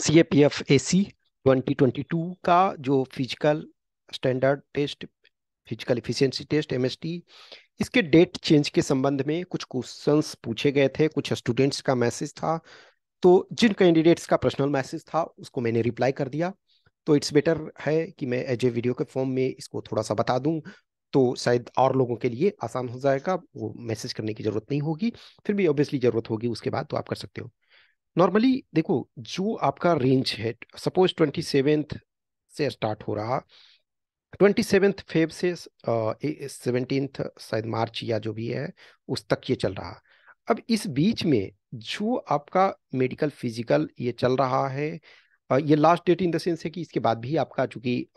CAPF-AC 2022 का जो physical standard test, physical efficiency test MST, इसके डेट चेंज के संबंध में कुछ क्वेश्चंस पूछे गए थे, कुछ स्टूडेंट्स का मैसेज था। तो जिन कैंडिडेट्स का पर्सनल मैसेज था उसको मैंने रिप्लाई कर दिया। तो इट्स बेटर है कि मैं एज ए वीडियो के फॉर्म में इसको थोड़ा सा बता दूं, तो शायद और लोगों के लिए आसान हो जाएगा, वो मैसेज करने की जरूरत नहीं होगी। फिर भी ऑब्वियसली जरूरत होगी उसके बाद, तो आप कर सकते हो। नॉर्मली देखो, जो आपका रेंज है, सपोज 27th से स्टार्ट हो रहा, 27th फेब से 17th शायद मार्च या जो भी है उस तक ये चल रहा। अब इस बीच में जो आपका मेडिकल फिजिकल ये चल रहा है, ये last date in the sense है कि इसके बाद भी आपका चूंकि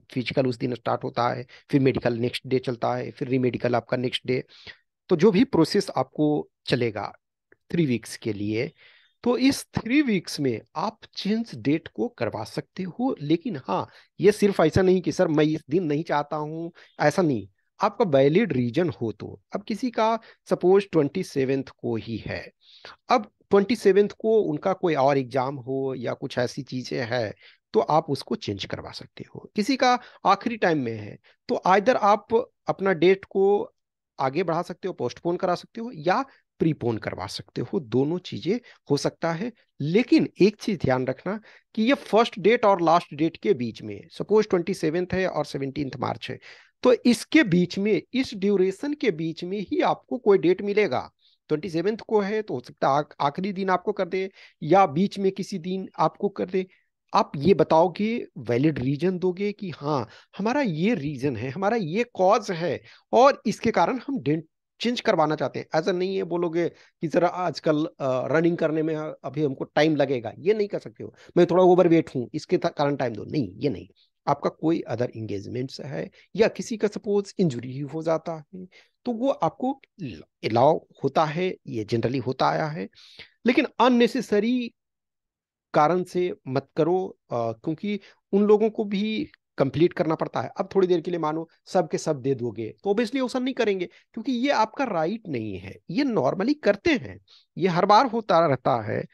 फिजिकल उस दिन स्टार्ट होता है, फिर मेडिकल नेक्स्ट डे चलता है, फिर रीमेडिकल आपका नेक्स्ट डे। तो जो भी प्रोसेस आपको चलेगा 3 वीक्स के लिए, तो इस 3 वीक्स में आप चेंज डेट को करवा सकते हो। लेकिन हाँ, ये सिर्फ ऐसा नहीं कि सर मैं इस दिन नहीं चाहता हूँ, ऐसा नहीं। आपका वैलिड रीजन हो तो। अब किसी का सपोज 27th को ही है, अब 27th को उनका कोई और एग्जाम हो या कुछ ऐसी चीजें है, तो आप उसको चेंज करवा सकते हो। किसी का आखिरी टाइम में है, तो आइदर आप अपना डेट को आगे बढ़ा सकते हो, पोस्टपोन करा सकते हो, या प्रीपोन करवा सकते हो। दोनों चीजें हो सकता है। लेकिन एक चीज ध्यान रखना कि ये फर्स्ट डेट और लास्ट डेट के बीच में, सपोज 27th है और 17th मार्च है, तो इसके बीच में, इस ड्यूरेशन के बीच में ही आपको कोई डेट मिलेगा। 27th को है तो हो सकता है आखिरी दिन आपको कर दे, या बीच में किसी दिन आपको कर दे। आप ये बताओगे, वैलिड रीजन दोगे कि हाँ, हमारा ये रीजन है, हमारा ये कॉज है, और इसके कारण हम डेंट चेंज करवाना चाहते हैं। ऐसा नहीं है बोलोगे कि जरा आजकल रनिंग करने में अभी हमको टाइम लगेगा, ये नहीं कर सकते हो। मैं थोड़ा ओवर वेट हूँ, इसके कारण टाइम दो, नहीं, ये नहीं। आपका कोई अदर इंगेजमेंट्स है, या किसी का सपोज इंजुरी हो जाता है, तो वो आपको अलाउ होता है, ये जनरली होता आया है। लेकिन अननेसेसरी कारण से मत करो, क्योंकि उन लोगों को भी कंप्लीट करना पड़ता है। अब थोड़ी देर के लिए मानो सब के सब दे दोगे, तो ऑब्वियसली ऐसा नहीं करेंगे, क्योंकि ये आपका राइट नहीं है। ये नॉर्मली करते हैं, ये हर बार होता रहता है,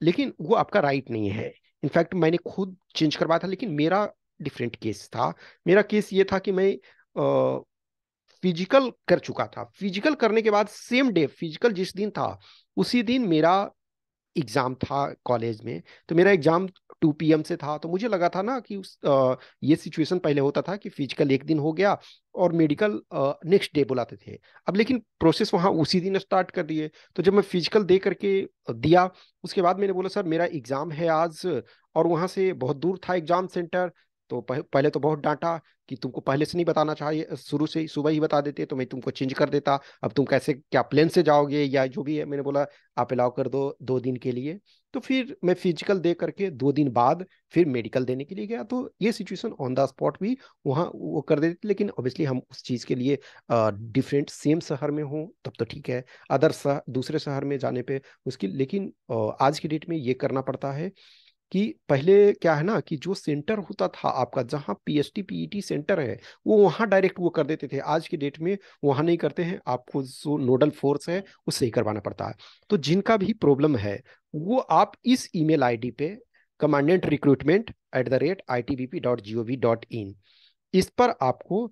लेकिन वो आपका राइट नहीं है। इनफैक्ट मैंने खुद चेंज करवाया था, लेकिन मेरा डिफरेंट केस था। मेरा केस ये था कि मैं फिजिकल कर चुका था। फिजिकल करने के बाद सेम डे, फिजिकल जिस दिन था उसी दिन मेरा एग्जाम था कॉलेज में। तो मेरा एग्जाम 2 PM से था, तो मुझे लगा था ना कि ये सिचुएशन पहले होता था कि फिजिकल एक दिन हो गया और मेडिकल नेक्स्ट डे बुलाते थे। अब लेकिन प्रोसेस वहाँ उसी दिन स्टार्ट कर दिए। तो जब मैं फिजिकल दे करके दिया, उसके बाद मैंने बोला सर मेरा एग्जाम है आज, और वहाँ से बहुत दूर था एग्जाम सेंटर। तो पहले तो बहुत डांटा कि तुमको पहले से नहीं बताना चाहिए, शुरू से ही सुबह ही बता देते तो मैं तुमको चेंज कर देता। अब तुम कैसे, क्या प्लेन से जाओगे या जो भी है। मैंने बोला आप अलाउ कर दो 2 दिन के लिए। तो फिर मैं फिजिकल दे करके 2 दिन बाद फिर मेडिकल देने के लिए गया। तो ये सिचुएशन ऑन द स्पॉट भी वहाँ वो कर देते। लेकिन ऑब्वियसली हम उस चीज़ के लिए डिफरेंट सेम शहर में हो तब तो ठीक है, अदर दूसरे शहर में जाने पे मुश्किल। लेकिन आज की डेट में ये करना पड़ता है कि पहले क्या है ना, कि जो सेंटर होता था आपका, जहाँ PST PET सेंटर है, वो वहाँ डायरेक्ट वो कर देते थे। आज की डेट में वहाँ नहीं करते हैं, आपको जो नोडल फोर्स है उससे ही करवाना पड़ता है। तो जिनका भी प्रॉब्लम है, वो आप इस ईमेल आईडी पे commandantrecruitment@itbp.gov.in, इस पर आपको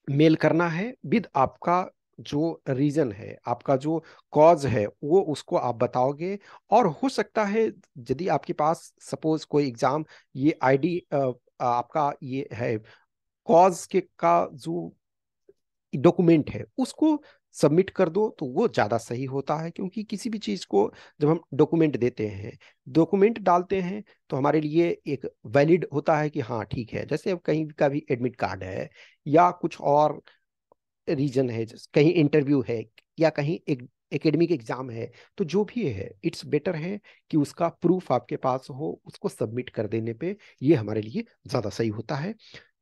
मेल करना है विद आपका जो रीजन है, आपका जो कॉज है, वो उसको आप बताओगे। और हो सकता है यदि आपके पास सपोज कोई एग्जाम, ये आईडी आपका ये है, कॉज के का जो डॉक्यूमेंट है उसको सबमिट कर दो, तो वो ज़्यादा सही होता है। क्योंकि किसी भी चीज़ को जब हम डॉक्यूमेंट देते हैं, डॉक्यूमेंट डालते हैं, तो हमारे लिए एक वैलिड होता है कि हाँ ठीक है। जैसे अब कहीं का भी एडमिट कार्ड है, या कुछ और रीजन है, कहीं इंटरव्यू है, या कहीं एक एकेडमिक एग्जाम है, तो जो भी है, इट्स बेटर है कि उसका प्रूफ आपके पास हो, उसको सबमिट कर देने पे ये हमारे लिए ज़्यादा सही होता है।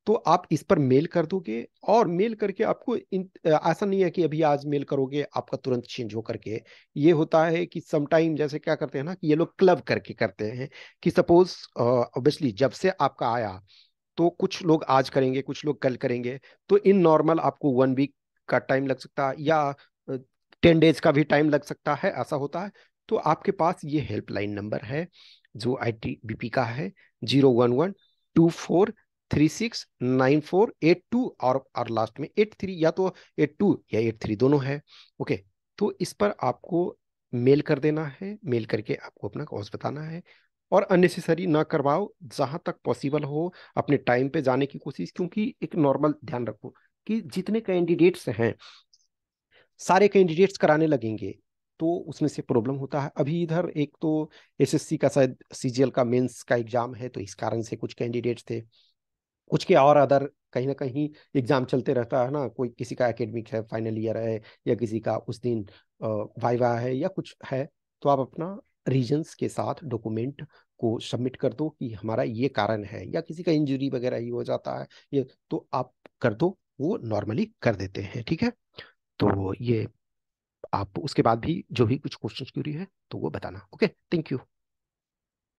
तो आप इस पर मेल कर दोगे, और मेल करके आपको ऐसा नहीं है कि अभी आज मेल करोगे आपका तुरंत चेंज हो करके। ये होता है कि समटाइम जैसे क्या करते हैं ना, कि ये लोग क्लब करके करते हैं, कि सपोज ऑब्वियसली जब से आपका आया, तो कुछ लोग आज करेंगे, कुछ लोग कल करेंगे। तो इन नॉर्मल आपको 1 वीक का टाइम लग सकता है, या 10 डेज का भी टाइम लग सकता है, ऐसा होता है। तो आपके पास ये हेल्पलाइन नंबर है जो ITBP का है, 01124369482, और लास्ट में 83, या तो 82 या 83 दोनों है। ओके, तो इस पर आपको मेल कर देना है, मेल करके आपको अपना कॉज बताना है, और अननेसेसरी ना करवाओ, जहां तक पॉसिबल हो अपने टाइम पे जाने की कोशिश, क्योंकि एक नॉर्मल ध्यान रखो कि जितने कैंडिडेट्स हैं सारे कैंडिडेट्स कराने लगेंगे तो उसमें से प्रॉब्लम होता है। अभी इधर एक तो SSC का शायद CGL का मेंस का एग्जाम है, तो इस कारण से कुछ कैंडिडेट्स थे, कुछ के और अदर कहीं ना कहीं एग्जाम चलते रहता है ना, कोई किसी का एकेडमिक है, फाइनल ईयर है, या किसी का उस दिन वाइवा है या कुछ है। तो आप अपना रीजंस के साथ डॉक्यूमेंट को सबमिट कर दो कि हमारा ये कारण है, या किसी का इंजरी वगैरह ही हो जाता है ये, तो आप कर दो, वो नॉर्मली कर देते हैं, ठीक है। तो ये आप उसके बाद भी जो भी कुछ क्वेश्चन क्यूरी है तो वो बताना। Okay, thank you.